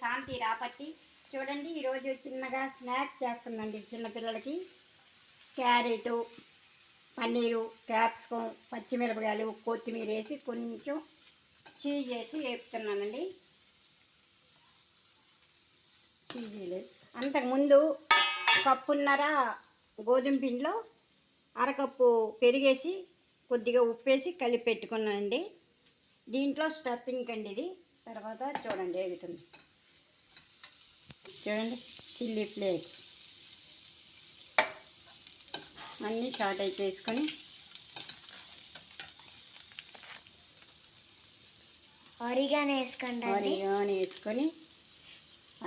శాంతి రాపట్టి. చూడండి ఈరోజు చిన్నగా స్నాక్స్ చేస్తుందండి చిన్నపిల్లలకి. క్యారెటు, పన్నీరు, క్యాప్సికం, పచ్చిమిరపకాయలు, కొత్తిమీర వేసి కొంచెం చీజ్ వేసి వేపుతున్నానండి. చీజ్ లేదు. అంతకుముందు కప్పున్నర గోధుమ పిండిలో అరకప్పు పెరిగేసి కొద్దిగా ఉప్పేసి కలిపి పెట్టుకున్నానండి. దీంట్లో స్టఫింగ్ అండి ఇది. తర్వాత చూడండి వేగుతుంది. చూడండి చిల్లీ ఫ్లేక్స్ అన్నీ షార్ట్ అయితే వేసుకొని ఆరిగానో వేసుకొని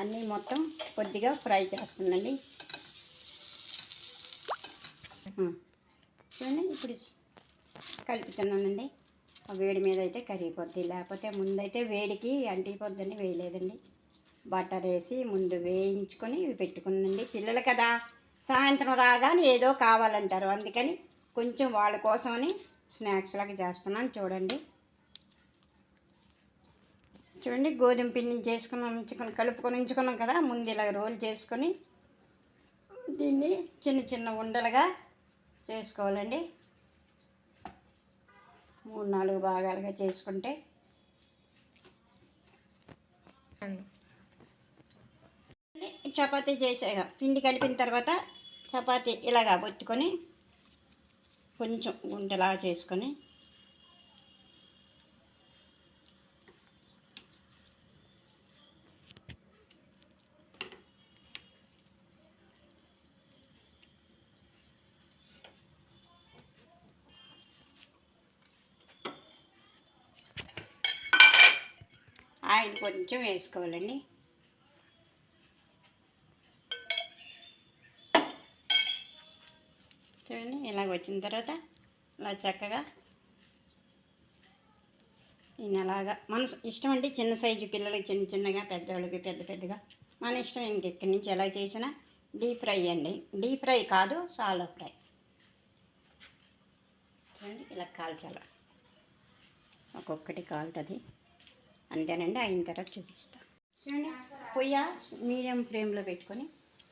అన్నీ మొత్తం కొద్దిగా ఫ్రై చేస్తుందండి. చూడండి ఇప్పుడు కలుపుతున్నానండి. వేడి మీద అయితే కరిగిపోద్ది, లేకపోతే ముందైతే వేడికి అంటిపోద్దని వేయలేదండి. బటర్ వేసి ముందు వేయించుకొని ఇవి పెట్టుకున్నాండి. పిల్లలు కదా సాయంత్రం రాగానే ఏదో కావాలంటారు, అందుకని కొంచెం వాళ్ళ కోసమని స్నాక్స్ లాగా చేస్తున్నాను. చూడండి గోధుమ పిండిని చేసుకుని కలుపుకొని ఉంచుకున్నాం కదా, ముందు ఇలా రోల్ చేసుకొని దీన్ని చిన్న చిన్న ఉండలుగా చేసుకోవాలండి. 3-4 భాగాలుగా చేసుకుంటే చపాతీ చేసాక పిండి కలిపిన తర్వాత చపాతీ ఇలాగా ఒత్తుకొని కొంచెం గుంటలా చేసుకొని ఆయిల్ కొంచెం వేసుకోవాలండి. చూడండి ఇలాగ వచ్చిన తర్వాత ఇలా చక్కగా దీన్ని అలాగా మన ఇష్టం అండి. చిన్న సైజు పిల్లలకి చిన్న చిన్నగా, పెద్దవాళ్ళకి పెద్ద పెద్దగా మన ఇష్టం. ఇంకెక్కడి నుంచి ఎలా చేసినా డీప్ ఫ్రై అండి. డీప్ ఫ్రై కాదు, షాలో ఫ్రై. చూడండి ఇలా కాల్చాలి, ఒక్కొక్కటి కాలుతుంది అంతేనండి. అయిన తర్వాత చూపిస్తాను. చూడండి పొయ్యి మీడియం ఫ్లేమ్లో పెట్టుకొని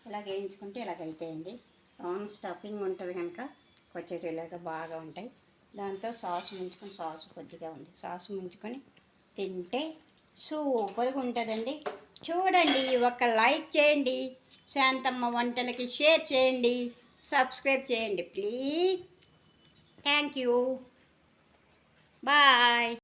ఇలాగ వేయించుకుంటే ఇలాగ అయితాయండి. లాంగ్ స్టఫింగ్ ఉంటుంది కనుక కొంచెం ఇలాగ బాగా ఉంటాయి. దాంతో సాస్ ముంచుకొని, సాస్ కొద్దిగా ఉంది, సాస్ ముంచుకొని తింటే సూపర్గా ఉంటుందండి. చూడండి, ఒక లైక్ చేయండి, శాంతమ్మ వంటలకి షేర్ చేయండి, సబ్స్క్రైబ్ చేయండి ప్లీజ్. Thank you, bye.